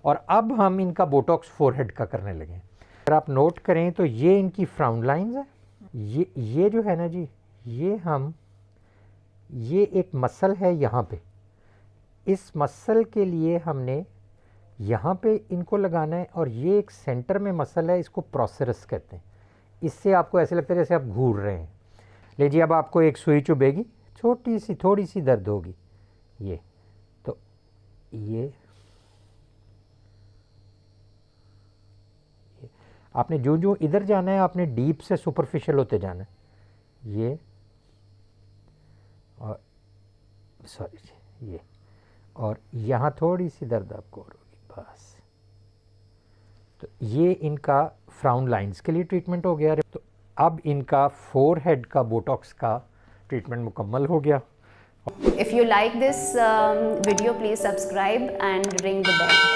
और अब हम इनका बोटॉक्स फोरहेड का करने लगे। अगर आप नोट करें तो ये इनकी फ्राउन लाइंस है, ये जो है ना जी, ये एक मसल है यहाँ पे, इस मसल के लिए हमने यहाँ पे इनको लगाना है, और ये एक सेंटर में मसल है, इसको प्रोसेरस कहते हैं। इससे आपको ऐसे लगता है जैसे आप घूर रहे हैं। लीजिए अब आपको एक सुई चुभेगी, छोटी सी थोड़ी सी दर्द होगी, ये तो ये आपने जो जो इधर जाना है आपने डीप से सुपरफिशियल होते जाना है, ये और सॉरी ये, और यहाँ थोड़ी सी दर्द आपको और होगी बस। तो ये इनका फ्राउन लाइंस के लिए ट्रीटमेंट हो गया। तो अब इनका फोरहेड का बोटॉक्स का ट्रीटमेंट मुकम्मल हो गया। If you like this video, please subscribe and ring the bell.